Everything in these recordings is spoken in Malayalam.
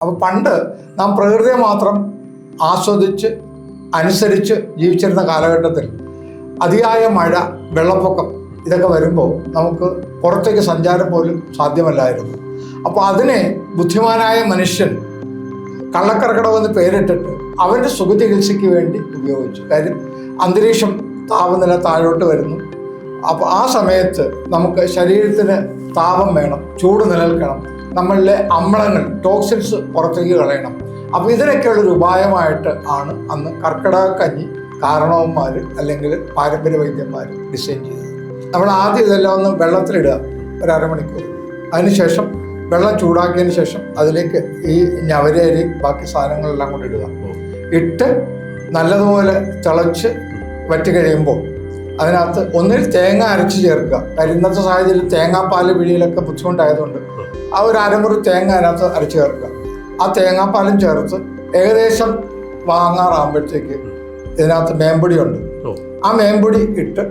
അപ്പോൾ പണ്ട് നാം പ്രകൃതിയെ മാത്രം ആസ്വദിച്ച് അനുസരിച്ച് ജീവിച്ചിരുന്ന കാലഘട്ടത്തിൽ അതിയായ മഴ, വെള്ളപ്പൊക്കം ഇതൊക്കെ വരുമ്പോൾ നമുക്ക് പുറത്തേക്ക് സഞ്ചാരം പോലും സാധ്യമല്ലായിരുന്നു. അപ്പോൾ അതിനെ ബുദ്ധിമാനായ മനുഷ്യൻ കള്ളക്കർക്കിടകമെന്ന് പേരിട്ടിട്ട് അവൻ്റെ സുഖചികിത്സയ്ക്ക് വേണ്ടി ഉപയോഗിച്ചു. കാര്യം അന്തരീക്ഷം താപനില താഴോട്ട് വരുന്നു. അപ്പോൾ ആ സമയത്ത് നമുക്ക് ശരീരത്തിന് താപം വേണം, ചൂട് നിലനിൽക്കണം, നമ്മളിലെ അമ്ലങ്ങൾ, ടോക്സിൻസ് പുറത്തേക്ക് കളയണം. അപ്പോൾ ഇതിനൊക്കെയുള്ളൊരു ഉപായമായിട്ട് ആണ് അന്ന് കർക്കിടക കഞ്ഞി കാരണവന്മാർ അല്ലെങ്കിൽ പാരമ്പര്യ വൈദ്യന്മാർ ഡിസൈൻ ചെയ്തത്. നമ്മൾ ആദ്യം ഇതെല്ലാം ഒന്ന് വെള്ളത്തിലിടുക, ഒരു അരമണിക്കൂർ. അതിനുശേഷം വെള്ളം ചൂടാക്കിയതിന് ശേഷം അതിലേക്ക് ഈ ഞവരേരി ബാക്കി സാധനങ്ങളെല്ലാം കൂടി ഇടുക. ഇട്ട് നല്ലതുപോലെ തിളച്ച് വറ്റി കഴിയുമ്പോൾ അതിനകത്ത് ഒന്നിൽ തേങ്ങ അരച്ച് ചേർക്കുക. കാര്യം ഇന്നത്തെ സാഹചര്യത്തിൽ തേങ്ങാപ്പാൽ പിഴിയിലൊക്കെ ബുദ്ധിമുട്ടായതുകൊണ്ട് ആ ഒരു അരമുറി തേങ്ങ അതിനകത്ത് അരച്ച് ചേർക്കുക. ആ തേങ്ങാപ്പാലും ചേർത്ത് ഏകദേശം വാങ്ങാറാകുമ്പോഴത്തേക്ക് ഇതിനകത്ത് മേമ്പൊടിയുണ്ട്. ആ മേമ്പൊടി ഇട്ട്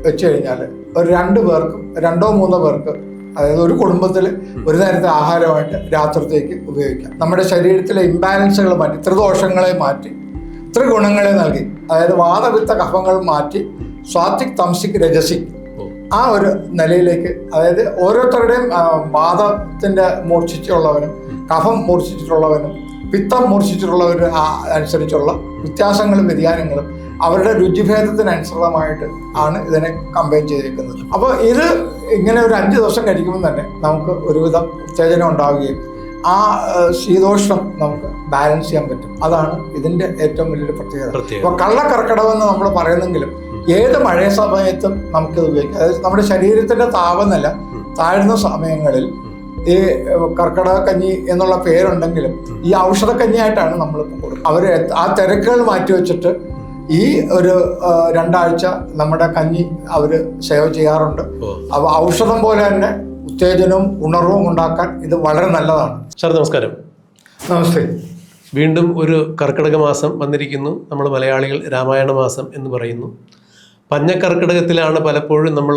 വെച്ച് കഴിഞ്ഞാൽ ഒരു 2 പേർക്കും 2-3 പേർക്ക്, അതായത് ഒരു കുടുംബത്തിൽ ഒരു നേരത്തെ ആഹാരമായിട്ട് രാത്രിത്തേക്ക് ഉപയോഗിക്കാം. നമ്മുടെ ശരീരത്തിലെ ഇംബാലൻസുകൾ മാറ്റി, ത്രിദോഷങ്ങളെ മാറ്റി ത്രിഗുണങ്ങളെ നൽകി, അതായത് വാതപിത്ത കഫങ്ങൾ മാറ്റി സ്വാത്വിക് തംസിക് രജസിക് ആ ഒരു നിലയിലേക്ക്, അതായത് ഓരോരുത്തരുടെയും വാദത്തിൻ്റെ മൂർച്ഛിച്ചുള്ളവനും കഫം മൂർച്ഛിച്ചിട്ടുള്ളവനും പിത്തം മൂർച്ഛിച്ചിട്ടുള്ളവരും അനുസരിച്ചുള്ള വ്യത്യാസങ്ങളും വ്യതിയാനങ്ങളും അവരുടെ രുചിഭേദത്തിനനുസൃതമായിട്ട് ആണ് ഇതിനെ കമ്പൈൻ ചെയ്തിരിക്കുന്നത്. അപ്പോൾ ഇത് ഇങ്ങനെ ഒരു 5 ദിവസം കഴിക്കുമ്പോൾ തന്നെ നമുക്ക് ഒരുവിധം ഉത്തേജനം ഉണ്ടാവുകയും ആ ശീതോഷ്ണം നമുക്ക് ബാലൻസ് ചെയ്യാൻ പറ്റും. അതാണ് ഇതിൻ്റെ ഏറ്റവും വലിയൊരു പ്രത്യേകത. അപ്പോൾ കള്ളക്കർക്കിടകം എന്ന് നമ്മൾ പറയുന്നെങ്കിലും ഏത് മഴ സമയത്തും നമുക്കിത് ഉപയോഗിക്കാം. അതായത് നമ്മുടെ ശരീരത്തിൻ്റെ താപനില താഴ്ന്ന സമയങ്ങളിൽ ഈ കർക്കിടക കഞ്ഞി എന്നുള്ള പേരുണ്ടെങ്കിലും ഈ ഔഷധക്കഞ്ഞിയായിട്ടാണ് നമ്മളിപ്പോൾ കൊടുക്കുന്നത്. അവർ ആ തിരക്കുകൾ മാറ്റിവെച്ചിട്ട് ഈ ഒരു 2 ആഴ്ച നമ്മുടെ കഞ്ഞി അവർ സേവ ചെയ്യാറുണ്ട്. അപ്പോൾ ഔഷധം പോലെ തന്നെ ഉത്തേജനവും ഉണർവും ഉണ്ടാക്കാൻ ഇത് വളരെ നല്ലതാണ്. സാർ നമസ്കാരം. നമസ്തേ. വീണ്ടും ഒരു കർക്കിടക മാസം വന്നിരിക്കുന്നു. നമ്മൾ മലയാളികൾ രാമായണ മാസം എന്ന് പറയുന്നു. പഞ്ഞക്കർക്കിടകത്തിലാണ് പലപ്പോഴും നമ്മൾ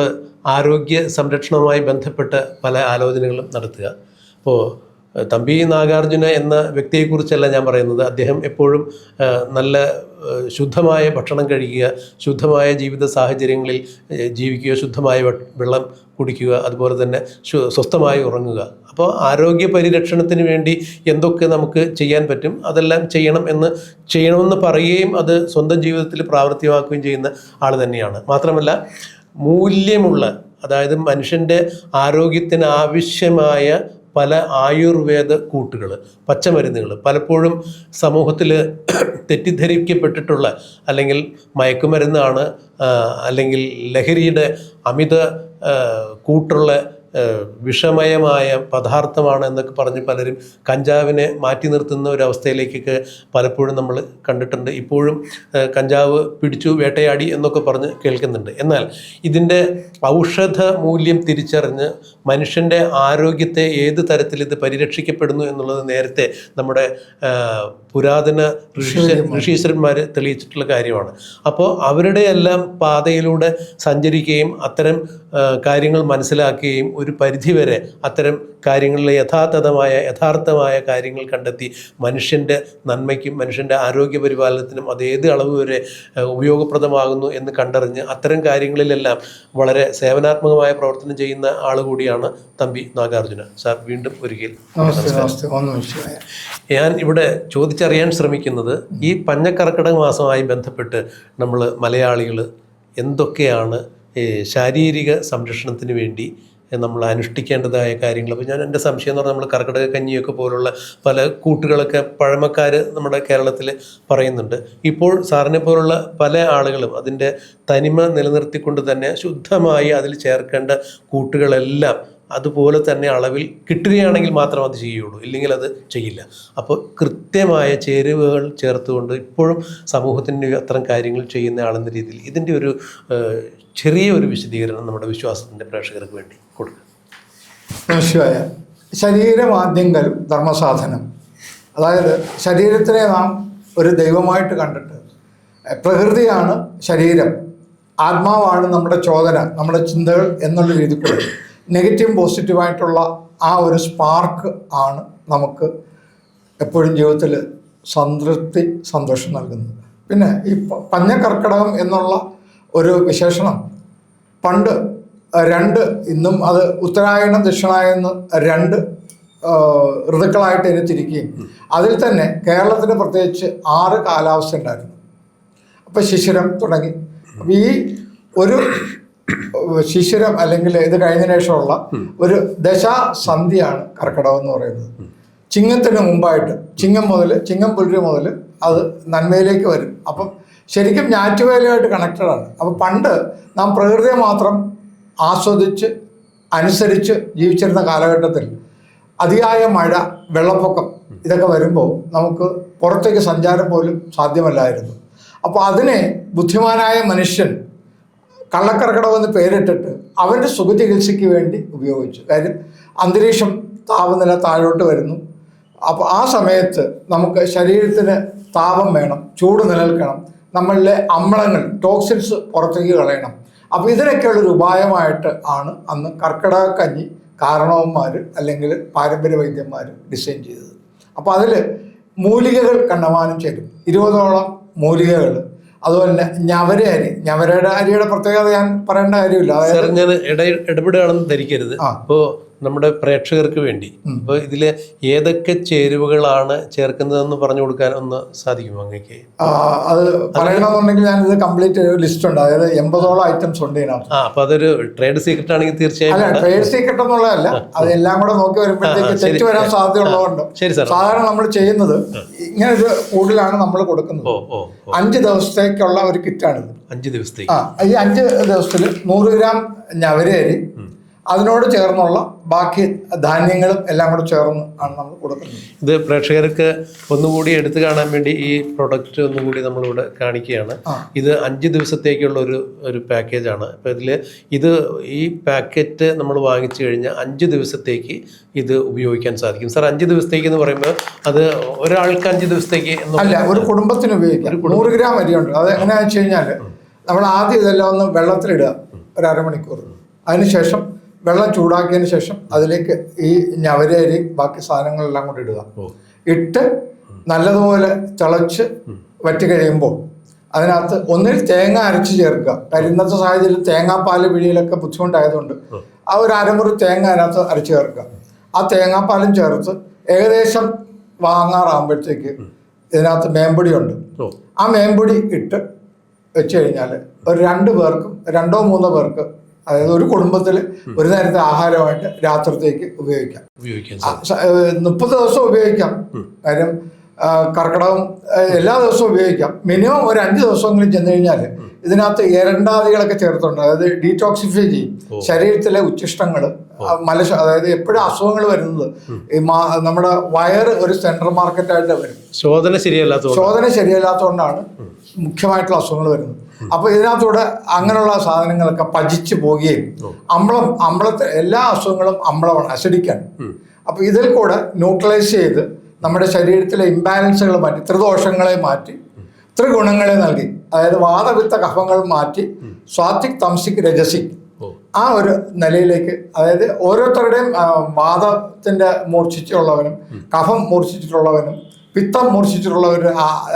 ആരോഗ്യ സംരക്ഷണവുമായി ബന്ധപ്പെട്ട് പല ആലോചനകളും നടത്തുക. അപ്പോൾ തമ്പി നാഗാർജുന എന്ന വ്യക്തിയെക്കുറിച്ചല്ല ഞാൻ പറയുന്നത്. അദ്ദേഹം എപ്പോഴും നല്ല ശുദ്ധമായ ഭക്ഷണം കഴിക്കുക, ശുദ്ധമായ ജീവിത സാഹചര്യങ്ങളിൽ ജീവിക്കുക, ശുദ്ധമായ വെള്ളം കുടിക്കുക, അതുപോലെ തന്നെ സ്വസ്ഥമായി ഉറങ്ങുക. അപ്പോൾ ആരോഗ്യ പരിരക്ഷണത്തിന് വേണ്ടി എന്തൊക്കെ നമുക്ക് ചെയ്യാൻ പറ്റും അതെല്ലാം ചെയ്യണമെന്ന് പറയുകയും അത് സ്വന്തം ജീവിതത്തിൽ പ്രാവർത്തികമാക്കുകയും ചെയ്യുന്ന ആൾ തന്നെയാണ്. മാത്രമല്ല മൂല്യമുള്ള, അതായത് മനുഷ്യൻ്റെ ആരോഗ്യത്തിന് ആവശ്യമായ പല ആയുർവേദ കൂട്ടുകൾ, പച്ചമരുന്നുകൾ പലപ്പോഴും സമൂഹത്തിൽ തെറ്റിദ്ധരിക്കപ്പെട്ടിട്ടുള്ള, അല്ലെങ്കിൽ മയക്കുമരുന്നാണ്, അല്ലെങ്കിൽ ലഹരിയുടെ അമിത കൂട്ടുള്ള വിഷമയമായ പദാർത്ഥമാണ് എന്നൊക്കെ പറഞ്ഞ് പലരും കഞ്ചാവിനെ മാറ്റി നിർത്തുന്ന ഒരവസ്ഥയിലേക്കൊക്കെ പലപ്പോഴും നമ്മൾ കണ്ടിട്ടുണ്ട്. ഇപ്പോഴും കഞ്ചാവ് പിടിച്ചു, വേട്ടയാടി എന്നൊക്കെ പറഞ്ഞ് കേൾക്കുന്നുണ്ട്. എന്നാൽ ഇതിൻ്റെ ഔഷധ മൂല്യം തിരിച്ചറിഞ്ഞ് മനുഷ്യൻ്റെ ആരോഗ്യത്തെ ഏത് തരത്തിൽ ഇത് പരിരക്ഷിക്കപ്പെടുന്നു എന്നുള്ളത് നേരത്തെ നമ്മുടെ പുരാതന ഋഷീശ്വരന്മാർ തെളിയിച്ചിട്ടുള്ള കാര്യമാണ്. അപ്പോൾ അവരുടെ എല്ലാം പാതയിലൂടെ സഞ്ചരിക്കുകയും അത്തരം കാര്യങ്ങൾ മനസ്സിലാക്കുകയും ഒരു പരിധിവരെ അത്തരം കാര്യങ്ങളിലെ യഥാർത്ഥമായ കാര്യങ്ങൾ കണ്ടെത്തി മനുഷ്യൻ്റെ നന്മയ്ക്കും മനുഷ്യൻ്റെ ആരോഗ്യ പരിപാലനത്തിനും അത് ഏത് അളവ് വരെ ഉപയോഗപ്രദമാകുന്നു എന്ന് കണ്ടറിഞ്ഞ് അത്തരം കാര്യങ്ങളിലെല്ലാം വളരെ സേവനാത്മകമായ പ്രവർത്തനം ചെയ്യുന്ന ആൾ കൂടിയാണ് തമ്പി നാഗാർജുന. സാർ വീണ്ടും ഒരിക്കൽ ഞാൻ ഇവിടെ ചോദിച്ചറിയാൻ ശ്രമിക്കുന്നത്, ഈ പഞ്ഞക്കർക്കിടക മാസവുമായി ബന്ധപ്പെട്ട് നമ്മൾ മലയാളികൾ എന്തൊക്കെയാണ് ശാരീരിക സംരക്ഷണത്തിന് വേണ്ടി നമ്മൾ അനുഷ്ഠിക്കേണ്ടതായ കാര്യങ്ങൾ. അപ്പോൾ ഞാൻ എൻ്റെ സംശയം എന്ന് പറഞ്ഞാൽ നമ്മൾ കർക്കിടക കഞ്ഞിയൊക്കെ പോലുള്ള പല കൂട്ടുകളൊക്കെ പഴമക്കാർ നമ്മുടെ കേരളത്തിൽ പറയുന്നുണ്ട്. ഇപ്പോൾ സാറിനെ പോലുള്ള പല ആളുകളും അതിൻ്റെ തനിമ നിലനിർത്തിക്കൊണ്ട് തന്നെ ശുദ്ധമായി അതിൽ ചേർക്കേണ്ട കൂട്ടുകളെല്ലാം അതുപോലെ തന്നെ അളവിൽ കിട്ടുകയാണെങ്കിൽ മാത്രം അത് ചെയ്യുള്ളൂ, ഇല്ലെങ്കിൽ അത് ചെയ്യില്ല. അപ്പോൾ കൃത്യമായ ചേരുവകൾ ചേർത്തുകൊണ്ട് ഇപ്പോഴും സമൂഹത്തിൻ്റെ അത്തരം കാര്യങ്ങൾ ചെയ്യുന്ന ആളെന്ന രീതിയിൽ ഇതിൻ്റെ ഒരു ചെറിയൊരു വിശദീകരണം നമ്മുടെ വിശ്വാസത്തിൻ്റെ പ്രേക്ഷകർക്ക് വേണ്ടി കൊടുക്കുക. ശരീരമാദ്യങ്കൽ ധർമ്മസാധനം. അതായത് ശരീരത്തിനെ നാം ഒരു ദൈവമായിട്ട് കണ്ടിട്ട്, പ്രകൃതിയാണ് ശരീരം, ആത്മാവാണ് നമ്മുടെ ചോദന, നമ്മുടെ ചിന്തകൾ എന്നുള്ള രീതിക്കുള്ള നെഗറ്റീവ് പോസിറ്റീവായിട്ടുള്ള ആ ഒരു സ്പാർക്ക് ആണ് നമുക്ക് എപ്പോഴും ജീവിതത്തിൽ സംതൃപ്തി, സന്തോഷം നൽകുന്നത്. പിന്നെ ഈ പഞ്ഞക്കർക്കിടകം എന്നുള്ള ഒരു വിശേഷണം പണ്ട് ഇന്നും അത് ഉത്തരായണം ദക്ഷിണായനം 2 ഋതുക്കളായിട്ട് ഇതിനെ തിരിക്കുകയും അതിൽ തന്നെ കേരളത്തിന് പ്രത്യേകിച്ച് 6 കാലാവസ്ഥ ഉണ്ടായിരുന്നു. അപ്പം ശിശിരം തുടങ്ങി. അപ്പം ഈ ഒരു ശിശിരം അല്ലെങ്കിൽ ഇത് കഴിഞ്ഞ ശേഷമുള്ള ഒരു ദശാസന്ധിയാണ് കർക്കിടകം എന്ന് പറയുന്നത്. ചിങ്ങത്തിന് മുമ്പായിട്ട് ചിങ്ങം പുലരി മുതൽ അത് നന്മയിലേക്ക് വരും. അപ്പം ശരിക്കും ഞാറ്റുവേലയായിട്ട് കണക്റ്റഡ് ആണ്. അപ്പം പണ്ട് നാം പ്രകൃതിയെ മാത്രം ആസ്വദിച്ച് അനുസരിച്ച് ജീവിച്ചിരുന്ന കാലഘട്ടത്തിൽ അതിയായ മഴ, വെള്ളപ്പൊക്കം ഇതൊക്കെ വരുമ്പോൾ നമുക്ക് പുറത്തേക്ക് സഞ്ചാരം പോലും സാധ്യമല്ലായിരുന്നു. അപ്പോൾ അതിനെ ബുദ്ധിമാനായ മനുഷ്യൻ കള്ളക്കർക്കിടകം എന്ന് പേരിട്ടിട്ട് അവൻ്റെ സുഖചികിത്സയ്ക്ക് വേണ്ടി ഉപയോഗിച്ചു. കാര്യം അന്തരീക്ഷം താപനില താഴോട്ട് വരുന്നു. അപ്പോൾ ആ സമയത്ത് നമുക്ക് ശരീരത്തിന് താപം വേണം, ചൂട് നിലനിൽക്കണം, നമ്മളിലെ അമ്ലങ്ങൾ, ടോക്സിൻസ് പുറത്തേക്ക് കളയണം. അപ്പോൾ ഇതിനൊക്കെയുള്ളൊരു ഉപായമായിട്ട് ആണ് അന്ന് കർക്കിടക കഞ്ഞി കാരണവന്മാർ അല്ലെങ്കിൽ പാരമ്പര്യ വൈദ്യന്മാർ ഡിസൈൻ ചെയ്തത്. അപ്പോൾ അതിൽ മൂലികകൾ കണ്ടമാനം ചേരും, 20ഓളം മൂലികകൾ. അതുപോലെ ഞവരയുടെ അരിയുടെ പ്രത്യേകത ഞാൻ പറയേണ്ട കാര്യമില്ല. അതായത് ഞാൻ ഇടപെടുകയാണെന്ന് ധരിക്കരുത്. അപ്പോൾ നമ്മുടെ പ്രേക്ഷകർക്ക് വേണ്ടി ഇപ്പോൾ ഇതിൽ ഏതൊക്കെ ചേരുവകളാണ് ചേർക്കുന്നതെന്ന് പറഞ്ഞു കൊടുക്കാൻ ഒന്ന് സാധിക്കുമോ അങ്ങേക്ക്? അത് പറയണമെന്നുണ്ടെങ്കിൽ ഞാനിത് കംപ്ലീറ്റ് ഒരു ലിസ്റ്റ് ഉണ്ട്. അതായത് 80ഓളം ഐറ്റംസ് ഉണ്ട് ഇതിനകത്ത്. അപ്പൊ അതൊരു ട്രേഡ് സീക്രട്ട് ആണെങ്കിൽ തീർച്ചയായും അല്ല, ട്രേഡ് സീക്രട്ട് എന്നുള്ളതല്ല, അത് എല്ലാം കൂടെ നോക്കി വരുമ്പോഴത്തേക്ക് തെറ്റ് വരാൻ സാധ്യതയുള്ളതുകൊണ്ട് സാധാരണ നമ്മൾ ചെയ്യുന്നത് ഇങ്ങനെ ഒരു കൂടുതലാണ് നമ്മൾ കൊടുക്കുന്നത്. 5 ദിവസത്തേക്കുള്ള ഒരു കിറ്റാണിത്. 5 ദിവസത്തേക്ക്. ഈ 5 ദിവസത്തിൽ 100 ഗ്രാം ഞവരയരി, അതിനോട് ചേർന്നുള്ള ബാക്കി ധാന്യങ്ങളും എല്ലാം കൂടെ ചേർന്ന് ആണ് നമ്മൾ കൊടുക്കുന്നത്. ഇത് പ്രേക്ഷകർക്ക് ഒന്നുകൂടി എടുത്തു കാണാൻ വേണ്ടി ഈ പ്രൊഡക്റ്റ് ഒന്നുകൂടി നമ്മളിവിടെ കാണിക്കുകയാണ്. ഇത് 5 ദിവസത്തേക്കുള്ള ഒരു പാക്കേജാണ്. അപ്പോൾ ഈ പാക്കറ്റ് നമ്മൾ വാങ്ങിച്ചു കഴിഞ്ഞാൽ 5 ദിവസത്തേക്ക് ഇത് ഉപയോഗിക്കാൻ സാധിക്കും. സാർ 5 ദിവസത്തേക്ക് എന്ന് പറയുമ്പോൾ അത് ഒരാൾക്ക് 5 ദിവസത്തേക്ക് അല്ല, ഒരു കുടുംബത്തിന് ഉപയോഗിക്കാം. 100 ഗ്രാം അരിയുണ്ട്. അത് എങ്ങനെയാണെന്ന് വെച്ച് കഴിഞ്ഞാൽ നമ്മൾ ആദ്യം ഇതെല്ലാം ഒന്ന് വെള്ളത്തിലിടുക, ഒരു അരമണിക്കൂർ. അതിനുശേഷം വെള്ളം ചൂടാക്കിയതിന് ശേഷം അതിലേക്ക് ഈ ഞവരരി ബാക്കി സാധനങ്ങളെല്ലാം കൂടി ഇടുക. ഇട്ട് നല്ലതുപോലെ തിളച്ച് വറ്റി കഴിയുമ്പോൾ അതിനകത്ത് ഒന്നിൽ തേങ്ങ അരച്ച് ചേർക്കുക. കാര്യം ഇന്നത്തെ സാഹചര്യത്തിൽ തേങ്ങാപ്പാൽ പിഴിയിലൊക്കെ ബുദ്ധിമുട്ടായതുകൊണ്ട് ആ ഒരു അരമുറി തേങ്ങ അതിനകത്ത് അരച്ച് ചേർക്കുക. ആ തേങ്ങാപ്പാലും ചേർത്ത് ഏകദേശം വാങ്ങാറാകുമ്പോഴത്തേക്ക് ഇതിനകത്ത് മേമ്പൊടിയുണ്ട്. ആ മേമ്പൊടി ഇട്ട് വെച്ച് കഴിഞ്ഞാൽ ഒരു 2 പേർക്കും 2 or 3 പേർക്ക്, അതായത് ഒരു കുടുംബത്തിൽ ഒരു നേരത്തെ ആഹാരമായിട്ട് രാത്രിത്തേക്ക് ഉപയോഗിക്കാം. 30 ദിവസം ഉപയോഗിക്കാം. കാര്യം കർക്കിടകം എല്ലാ ദിവസവും ഉപയോഗിക്കാം. മിനിമം ഒരു 5 ദിവസമെങ്കിലും ചെന്ന് കഴിഞ്ഞാൽ ഇതിനകത്ത് എരണ്ടാദികളൊക്കെ ചേർത്തുണ്ട്. അതായത് ഡീടോക്സിഫൈ ചെയ്യും ശരീരത്തിലെ ഉച്ഛിഷ്ടങ്ങൾ, അതായത് എപ്പോഴും അസുഖങ്ങൾ വരുന്നത് ഈ നമ്മുടെ വയറ് ഒരു സെൻട്രൽ മാർക്കറ്റായിട്ട് വരും. ശോധന ശരിയല്ലാത്തതുകൊണ്ടാണ് മുഖ്യമായിട്ടുള്ള അസുഖങ്ങൾ വരുന്നത്. അപ്പോൾ ഇതിനകത്തൂടെ അങ്ങനെയുള്ള സാധനങ്ങളൊക്കെ പചിച്ചു പോവുകയും അമ്ലത്തെ എല്ലാ അസുഖങ്ങളും അമ്ലമാണ്, അസിഡിക്കാണ്. അപ്പോൾ ഇതിൽ കൂടെ ന്യൂട്രലൈസ് ചെയ്ത് നമ്മുടെ ശരീരത്തിലെ ഇംബാലൻസുകൾ മാറ്റി, ത്രിദോഷങ്ങളെ മാറ്റി ത്രിഗുണങ്ങളെ നൽകി, അതായത് വാതപിത്ത കഫങ്ങൾ മാറ്റി സ്വാത്വിക് തംസിക് രജസിക് ആ ഒരു നിലയിലേക്ക്, അതായത് ഓരോരുത്തരുടെയും വാദത്തിൻ്റെ മൂർച്ഛിച്ചുള്ളവനും കഫം മൂർച്ഛിച്ചിട്ടുള്ളവനും പിത്തം മൂർച്ഛിച്ചിട്ടുള്ളവർ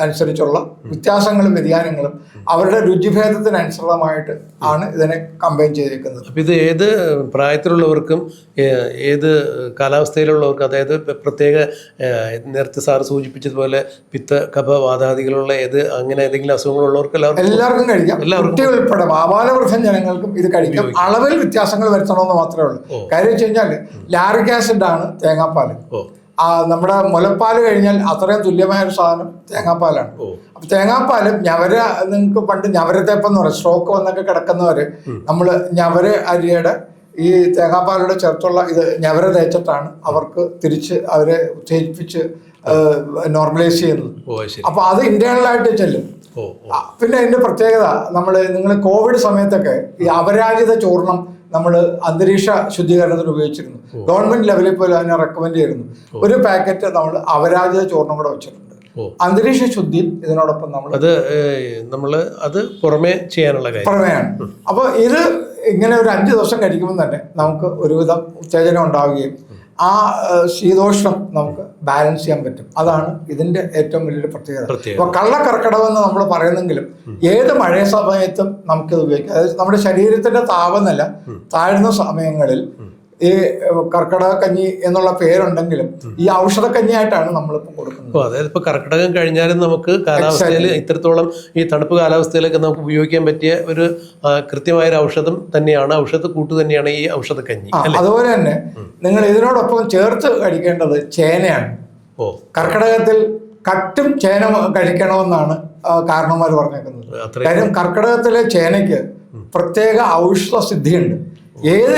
അനുസരിച്ചുള്ള വ്യത്യാസങ്ങളും വ്യതിയാനങ്ങളും അവരുടെ രുചിഭേദത്തിനനുസൃതമായിട്ട് ആണ് ഇതിനെ കമ്പൈൻ ചെയ്തിരിക്കുന്നത്. അപ്പം ഇത് ഏത് പ്രായത്തിലുള്ളവർക്കും ഏത് കാലാവസ്ഥയിലുള്ളവർക്കും, അതായത് പ്രത്യേക നേരത്തെ സാറ് സൂചിപ്പിച്ചതുപോലെ പിത്ത കഫ വാതാദികളുള്ള അങ്ങനെ ഏതെങ്കിലും അസുഖങ്ങളുള്ളവർക്ക് എല്ലാവർക്കും കഴിക്കാം. കുട്ടികൾ ഉൾപ്പെടെ ആബാലവൃദ്ധം ജനങ്ങൾക്കും ഇത് കഴിക്കാം. അളവിൽ വ്യത്യാസങ്ങൾ വരുത്തണമെന്ന് മാത്രമേ ഉള്ളൂ. കാര്യം വെച്ച് കഴിഞ്ഞാൽ ലാറിക് ആസിഡ് ആണ് തേങ്ങാപ്പാൽ. നമ്മുടെ മുലപ്പാൽ കഴിഞ്ഞാൽ അത്രയും തുല്യമായ ഒരു സാധനം തേങ്ങാപ്പാലാണ്. അപ്പൊ തേങ്ങാപ്പാലും നിങ്ങൾക്ക് പണ്ട് ഞവരത്തേപ്പെന്ന് പറയും, സ്ട്രോക്ക് വന്നൊക്കെ കിടക്കുന്നവര് നമ്മൾ ഞവര അരിയുടെ ഈ തേങ്ങാപ്പാലോടെ ചേർത്തുള്ള ഇത് ഞവര തേച്ചിട്ടാണ് അവർക്ക് തിരിച്ച് അവരെ ഉത്തേജിപ്പിച്ച് നോർമലൈസ് ചെയ്യുന്നത്. അപ്പൊ അത് ഇന്റേണലായിട്ട് ചെല്ലും. പിന്നെ അതിന്റെ പ്രത്യേകത, നിങ്ങൾ കോവിഡ് സമയത്തൊക്കെ ഈ അപരാജിത ചൂർണം നമ്മൾ അന്തരീക്ഷ ശുദ്ധീകരണത്തിന് ഉപയോഗിച്ചിരുന്നു. ഗവൺമെന്റ് ലെവലിൽ പോലും അതിനെ റെക്കമെൻഡ് ചെയ്തിരുന്നു. ഒരു പാക്കറ്റ് നമ്മൾ അപരാജിത ചൂർണം കൂടെ വെച്ചിട്ടുണ്ട്. അന്തരീക്ഷ ശുദ്ധി ഇതിനോടൊപ്പം നമ്മൾ അത് പുറമേ ചെയ്യാനുള്ള പുറമേയാണ്. അപ്പോൾ ഇത് ഇങ്ങനെ ഒരു 5 ദിവസം കഴിക്കുമ്പോൾ തന്നെ നമുക്ക് ഒരുവിധം ഉത്തേജനം ഉണ്ടാവുകയും ആ ശീതോഷ്ണം നമുക്ക് ബാലൻസ് ചെയ്യാൻ പറ്റും. അതാണ് ഇതിന്റെ ഏറ്റവും വലിയൊരു പ്രത്യേകത. അപ്പൊ കള്ളക്കർക്കിടകം എന്ന് നമ്മൾ പറയുന്നെങ്കിലും ഏത് മഴ സമയത്തും നമുക്കിത് ഉപയോഗിക്കാം. അതായത് നമ്മുടെ ശരീരത്തിന്റെ താപനില താഴ്ന്ന സമയങ്ങളിൽ ഈ കർക്കിടക കഞ്ഞി എന്നുള്ള പേരുണ്ടെങ്കിലും ഈ ഔഷധ കഞ്ഞിയായിട്ടാണ് നമ്മളിപ്പോൾ കൊടുക്കുന്നത്. അതായത് ഇപ്പൊ കർക്കിടകം കഴിഞ്ഞാലും നമുക്ക് കാലാവസ്ഥയിൽ ഇത്രത്തോളം ഈ തണുപ്പ് കാലാവസ്ഥയിലൊക്കെ നമുക്ക് ഉപയോഗിക്കാൻ പറ്റിയ ഒരു കൃത്യമായ ഒരു ഔഷധം തന്നെയാണ്, ഔഷധ കൂട്ട് തന്നെയാണ് ഈ ഔഷധ കഞ്ഞി. അതുപോലെ തന്നെ നിങ്ങൾ ഇതിനോടൊപ്പം ചേർത്ത് കഴിക്കേണ്ടത് ചേനയാണ്. കർക്കിടകത്തിൽ കട്ടും ചേന കഴിക്കണമെന്നാണ് കാരണവന്മാർ പറഞ്ഞേക്കുന്നത്. കാര്യം കർക്കിടകത്തിലെ ചേനയ്ക്ക് പ്രത്യേക ഔഷധ സിദ്ധിയുണ്ട്. ഏത്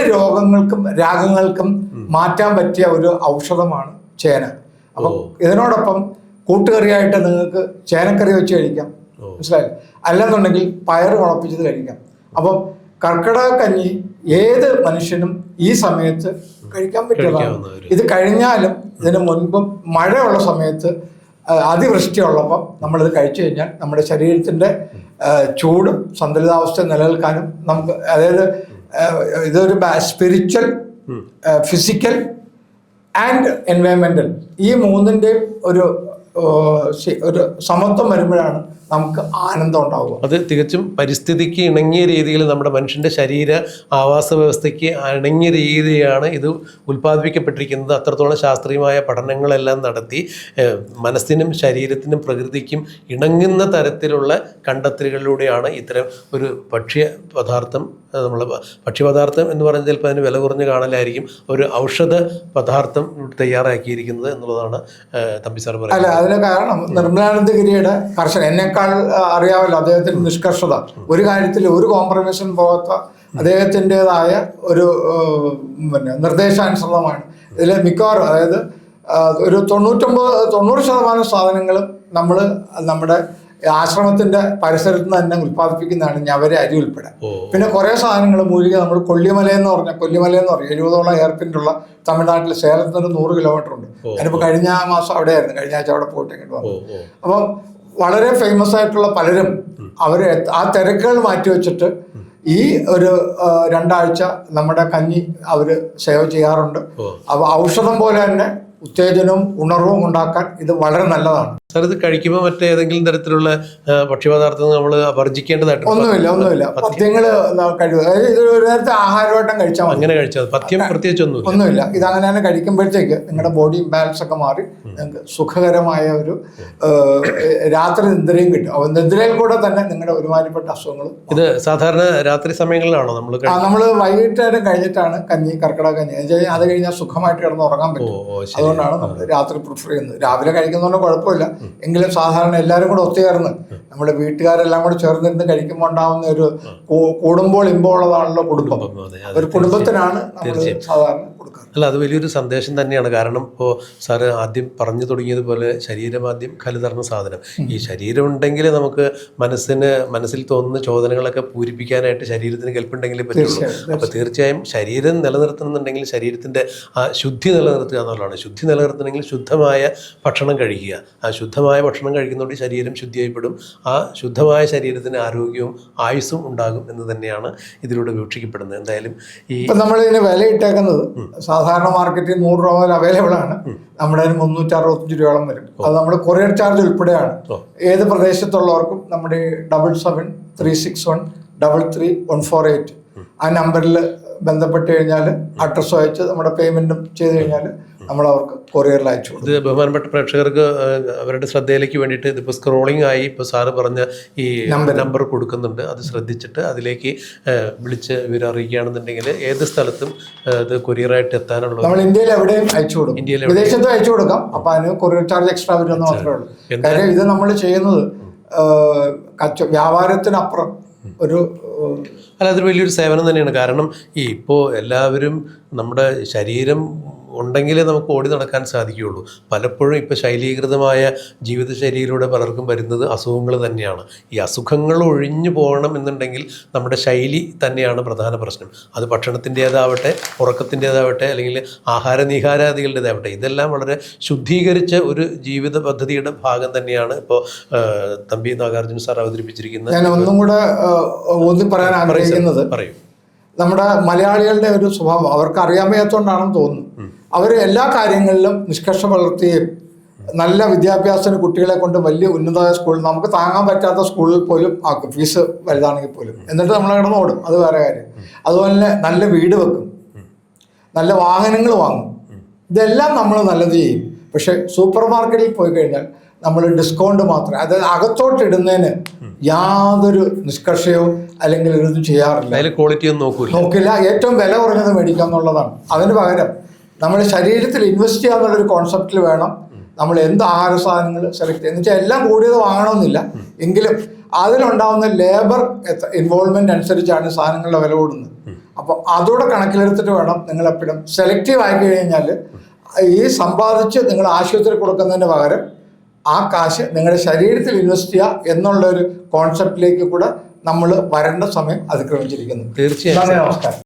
രാഗങ്ങൾക്കും മാറ്റാൻ പറ്റിയ ഒരു ഔഷധമാണ് ചേന. അപ്പം ഇതിനോടൊപ്പം കൂട്ടുകറിയായിട്ട് നിങ്ങൾക്ക് ചേനക്കറി വെച്ച് കഴിക്കാം, മനസ്സിലായി, അല്ലെന്നുണ്ടെങ്കിൽ പയർ മുളപ്പിച്ചത് കഴിക്കാം. അപ്പം കർക്കിടക കഞ്ഞി ഏത് മനുഷ്യനും ഈ സമയത്ത് കഴിക്കാൻ പറ്റുന്നതാണ്. ഇത് കഴിഞ്ഞാലും ഇതിന് മുൻപും മഴയുള്ള സമയത്ത് അതിവൃഷ്ടിയുള്ളപ്പം നമ്മളിത് കഴിച്ചു കഴിഞ്ഞാൽ നമ്മുടെ ശരീരത്തിൻ്റെ ചൂടും സന്തുലിതാവസ്ഥ നിലനിൽക്കാനും നമുക്ക്, അതായത് ഇതൊരു സ്പിരിച്വൽ, ഫിസിക്കൽ ആൻഡ് എൻവയൺമെന്റൽ, ഈ മൂന്നിൻ്റെയും ഒരു സമത്വം വരുമ്പോഴാണ് നമുക്ക് ആനന്ദം ഉണ്ടാവുക. അത് തികച്ചും പരിസ്ഥിതിക്ക് ഇണങ്ങിയ രീതിയിൽ നമ്മുടെ മനുഷ്യൻ്റെ ശരീര ആവാസ വ്യവസ്ഥയ്ക്ക് ഇണങ്ങിയ രീതിയാണ് ഇത് ഉൽപ്പാദിപ്പിക്കപ്പെട്ടിരിക്കുന്നത്. അത്രത്തോളം ശാസ്ത്രീയമായ പഠനങ്ങളെല്ലാം നടത്തി മനസ്സിനും ശരീരത്തിനും പ്രകൃതിക്കും ഇണങ്ങുന്ന തരത്തിലുള്ള കണ്ടെത്തലുകളിലൂടെയാണ് ഇത്തരം ഒരു ഭക്ഷ്യ പദാർത്ഥം, നമ്മൾ ഭക്ഷ്യപദാർത്ഥം എന്ന് പറഞ്ഞാൽ ചിലപ്പോൾ അതിന് വില കുറഞ്ഞ് കാണലായിരിക്കും, ഒരു ഔഷധ പദാർത്ഥം തയ്യാറാക്കിയിരിക്കുന്നത് എന്നുള്ളതാണ് തമ്പി സാർ പറയുന്നത്. അല്ല, അതിന് കാരണം നിർമ്മലാനന്ദഗിരിയുടെ കർശനം, എന്നെക്കാൾ അറിയാമല്ലോ അദ്ദേഹത്തിന്റെ നിഷ്കർഷത, ഒരു കാര്യത്തിൽ ഒരു കോംപ്രമൈസിനും പോകാത്ത അദ്ദേഹത്തിൻ്റെതായ ഒരു നിർദ്ദേശാനുസൃതമാണ്. ഇതിൽ മിക്കവാറും, അതായത് ഒരു 90% സാധനങ്ങളും നമ്മൾ നമ്മുടെ ആശ്രമത്തിന്റെ പരിസരത്ത് നിന്ന് തന്നെ ഉൽപ്പാദിപ്പിക്കുന്നതാണ്, ഞവര അരി ഉൾപ്പെടെ. പിന്നെ കുറെ സാധനങ്ങൾ മൂലിക നമ്മൾ കൊല്ലിമല എന്ന് പറയും, 70ഓളം എയർപിന്റുള്ള തമിഴ്നാട്ടിൽ സേലത്ത് നിന്ന് 100 കിലോമീറ്റർ ഉണ്ട്. ഞാനിപ്പോൾ കഴിഞ്ഞ മാസം അവിടെയായിരുന്നു, കഴിഞ്ഞ ആഴ്ച അവിടെ പോയിട്ട് ഇങ്ങോട്ട് വന്നു. അപ്പം വളരെ ഫേമസ് ആയിട്ടുള്ള പലരും അവർ ആ തിരക്കുകൾ മാറ്റിവെച്ചിട്ട് ഈ ഒരു 2 ആഴ്ച നമ്മുടെ കഞ്ഞി അവർ സേവ് ചെയ്യാറുണ്ട്. അപ്പോൾ ഔഷധം പോലെ തന്നെ ഉത്തേജനവും ഉണർവും ഉണ്ടാക്കാൻ ഇത് വളരെ നല്ലതാണ്. സാർ, ഇത് കഴിക്കുമ്പോൾ മറ്റേതെങ്കിലും തരത്തിലുള്ള ഭക്ഷ്യപദാർത്ഥങ്ങൾ നമ്മൾ വർജിക്കേണ്ടതായിട്ട് ഒന്നുമില്ല. പഥ്യങ്ങൾ കഴിവ്, അതായത് ഇത് ഒരു നേരത്തെ ആഹാരമായിട്ടും കഴിച്ചാൽ മതി. അങ്ങനെ കഴിച്ചാൽ പഥ്യം പ്രത്യേകിച്ച് ഒന്നുമില്ല. ഇത് അങ്ങനെ തന്നെ കഴിക്കുമ്പോഴത്തേക്ക് നിങ്ങളുടെ ബോഡി ഇംബാലൻസ് ഒക്കെ മാറി നിങ്ങൾക്ക് സുഖകരമായ ഒരു രാത്രി നിദ്രയും കിട്ടും. നിദ്രയിൽ കൂടെ തന്നെ നിങ്ങളുടെ ഒരുമാതിരിപ്പെട്ട അസുഖങ്ങൾ. ഇത് സാധാരണ രാത്രി സമയങ്ങളിലാണോ നമ്മൾ വൈകിട്ട് കഴിഞ്ഞിട്ടാണ് കർക്കിടക കഞ്ഞി. അത് കഴിഞ്ഞാൽ സുഖമായിട്ട് കിടന്ന് ഉറങ്ങാൻ പറ്റും. അതുകൊണ്ടാണ് നമ്മൾ രാത്രി പ്രിഫർ ചെയ്യുന്നത്. രാവിലെ കഴിക്കുന്നതുകൊണ്ട് കുഴപ്പമില്ല, എങ്കിലും സാധാരണ എല്ലാവരും കൂടെ ഒത്തുചേർന്ന് നമ്മുടെ വീട്ടുകാരെല്ലാം കൂടെ ചേർന്നിരുന്ന് കഴിക്കുമ്പോൾ ഉണ്ടാവുന്ന ഒരു കൂടുമ്പോൾ ഇമ്പമുള്ളതാണല്ലോ കുടുംബം. ഒരു കുടുംബത്തിനാണ് നമ്മൾ സാധാരണ കൊടുക്കുക. അല്ല, അത് വലിയൊരു സന്ദേശം തന്നെയാണ്. കാരണം ഇപ്പോൾ സാറ് ആദ്യം പറഞ്ഞു തുടങ്ങിയതുപോലെ ശരീരമാദ്യം കലുതർന്ന സാധനം. ഈ ശരീരം ഉണ്ടെങ്കിൽ നമുക്ക് മനസ്സിൽ തോന്നുന്ന ചോദനകളൊക്കെ പൂരിപ്പിക്കാനായിട്ട് ശരീരത്തിന് കെൽപ്പുണ്ടെങ്കിലേ പറ്റുള്ളൂ. അപ്പോൾ തീർച്ചയായും ശരീരം നിലനിർത്തണമെന്നുണ്ടെങ്കിൽ ശരീരത്തിൻ്റെ ആ ശുദ്ധി നിലനിർത്തുക എന്നുള്ളതാണ്. ശുദ്ധി നിലനിർത്തണമെങ്കിൽ ശുദ്ധമായ ഭക്ഷണം കഴിക്കുക. ആ ശുദ്ധമായ ഭക്ഷണം കഴിക്കുന്നതോടെ ശരീരം ശുദ്ധിയായിപ്പെടും. ആ ശുദ്ധമായ ശരീരത്തിന് ആരോഗ്യവും ആയുസ്സും ഉണ്ടാകും എന്ന് തന്നെയാണ് ഇതിലൂടെ വീക്ഷിക്കപ്പെടുന്നത്. എന്തായാലും ഇപ്പം നമ്മളിതിന് വില ഇട്ടേക്കുന്നത് സാധാരണ മാർക്കറ്റിൽ 100 രൂപ മുതൽ അവൈലബിൾ ആണ്. നമ്മുടെ 365 രൂപയോളം വരും. അത് നമ്മൾ കൊറിയർ ചാർജ് ഉൾപ്പെടെയാണ്. ഏത് പ്രദേശത്തുള്ളവർക്കും നമ്മുടെ 7736133148 ആ നമ്പറിൽ ബന്ധപ്പെട്ട് കഴിഞ്ഞാൽ അഡ്രസ്സ് അയച്ച് നമ്മുടെ പേയ്മെന്റും ചെയ്ത് കഴിഞ്ഞാൽ നമ്മൾ അവർക്ക് കൊറിയറിൽ അയച്ചു കൊടുക്കും. ഇത് ബഹുമാനപ്പെട്ട പ്രേക്ഷകർക്ക് അവരുടെ ശ്രദ്ധയിലേക്ക് വേണ്ടിയിട്ട് ഇതിപ്പോൾ സ്ക്രോളിംഗ് ആയി ഇപ്പോൾ സാറ് പറഞ്ഞ ഈ നമ്പർ കൊടുക്കുന്നുണ്ട്. അത് ശ്രദ്ധിച്ചിട്ട് അതിലേക്ക് വിളിച്ച് വിവരം അറിയിക്കുകയാണെന്നുണ്ടെങ്കിൽ ഏത് സ്ഥലത്തും ഇത് കൊറിയറായിട്ട് എത്താനുള്ള, നമ്മൾ ഇന്ത്യയിൽ എവിടെയും അയച്ചു കൊടുക്കും, വിദേശത്തും അയച്ചു കൊടുക്കാം. അപ്പം അതിന് കൊറിയർ ചാർജ് എക്സ്ട്രാ വരുമെന്ന് മാത്രമേ ഉള്ളൂ. കാര്യം ഇത് നമ്മൾ ചെയ്യുന്നത് വ്യാപാരത്തിനപ്പുറം ഒരു അല്ല, അതൊരു വലിയൊരു സേവനം തന്നെയാണ്. കാരണം ഇപ്പോൾ എല്ലാവരും നമ്മുടെ ശരീരം ഉണ്ടെങ്കിലേ നമുക്ക് ഓടി നടക്കാൻ സാധിക്കുകയുള്ളൂ. പലപ്പോഴും ഇപ്പോൾ ശൈലീകൃതമായ ജീവിതശൈലിയിലൂടെ പലർക്കും വരുന്നത് അസുഖങ്ങൾ തന്നെയാണ്. ഈ അസുഖങ്ങൾ ഒഴിഞ്ഞു പോകണം എന്നുണ്ടെങ്കിൽ നമ്മുടെ ശൈലി തന്നെയാണ് പ്രധാന പ്രശ്നം. അത് ഭക്ഷണത്തിൻ്റേതാവട്ടെ, ഉറക്കത്തിൻ്റേതാവട്ടെ, അല്ലെങ്കിൽ ആഹാരനിഹാരാദികളുടേതാവട്ടെ, ഇതെല്ലാം വളരെ ശുദ്ധീകരിച്ച ഒരു ജീവിത പദ്ധതിയുടെ ഭാഗം തന്നെയാണ് ഇപ്പോൾ തമ്പി നാഗാർജുന സാർ അവതരിപ്പിച്ചിരിക്കുന്നത്. ഞാൻ ഒന്നും കൂടെ ഊന്നി പറയാൻ ആഗ്രഹിക്കുന്നത്, പറയും, നമ്മുടെ മലയാളികളുടെ ഒരു സ്വഭാവം അവർക്ക് അറിയാൻ വയ്യാത്തതുകൊണ്ടാണെന്ന് തോന്നുന്നു. അവർ എല്ലാ കാര്യങ്ങളിലും നിഷ്കർഷ പുലർത്തുകയും നല്ല വിദ്യാഭ്യാസത്തിന് കുട്ടികളെ കൊണ്ട് വലിയ ഉന്നതമായ സ്കൂളിൽ നമുക്ക് താങ്ങാൻ പറ്റാത്ത സ്കൂളിൽ പോലും ആക്കും, ഫീസ് വലുതാണെങ്കിൽ പോലും. എന്നിട്ട് നമ്മൾ കിടന്ന് ഓടും, അത് വേറെ കാര്യം. അതുപോലെ തന്നെ നല്ല വീട് വെക്കും, നല്ല വാഹനങ്ങൾ വാങ്ങും. ഇതെല്ലാം നമ്മൾ നല്ലത് ചെയ്യും. പക്ഷെ സൂപ്പർ മാർക്കറ്റിൽ പോയി കഴിഞ്ഞാൽ നമ്മൾ ഡിസ്കൗണ്ട് മാത്രമേ, അത് അകത്തോട്ട് ഇടുന്നതിന് യാതൊരു നിഷ്കർഷയോ അല്ലെങ്കിൽ ഇതൊന്നും ചെയ്യാറില്ല. ക്വാളിറ്റി ഒന്നും നോക്കില്ല. ഏറ്റവും വില കുറഞ്ഞത് മേടിക്കുക എന്നുള്ളതാണ്. അതിന് പകരം നമ്മൾ ശരീരത്തിൽ ഇൻവെസ്റ്റ് ചെയ്യാന്നുള്ളൊരു കോൺസെപ്റ്റിൽ വേണം നമ്മൾ എന്ത് ആഹാര സാധനങ്ങൾ സെലക്ട് ചെയ്യുക. എന്ന് വെച്ചാൽ എല്ലാം കൂടിയത് വാങ്ങണമെന്നില്ല, എങ്കിലും അതിലുണ്ടാവുന്ന ലേബർ ഇൻവോൾവ്മെന്റ് അനുസരിച്ചാണ് സാധനങ്ങളുടെ വില കൂടുന്നത്. അപ്പം അതോടെ കണക്കിലെടുത്തിട്ട് വേണം നിങ്ങൾ എപ്പോഴും സെലക്റ്റീവ് ആയി കഴിഞ്ഞാൽ ഈ സമ്പാദിച്ച് നിങ്ങൾ ആശുപത്രി കൊടുക്കുന്നതിന് പകരം ആ കാശ് നിങ്ങളുടെ ശരീരത്തിൽ ഇൻവെസ്റ്റ് ചെയ്യുക എന്നുള്ളൊരു കോൺസെപ്റ്റിലേക്ക് കൂടെ നമ്മൾ വരേണ്ട സമയം അതിക്രമിച്ചിരിക്കുന്നു. തീർച്ചയായും. നമസ്കാരം.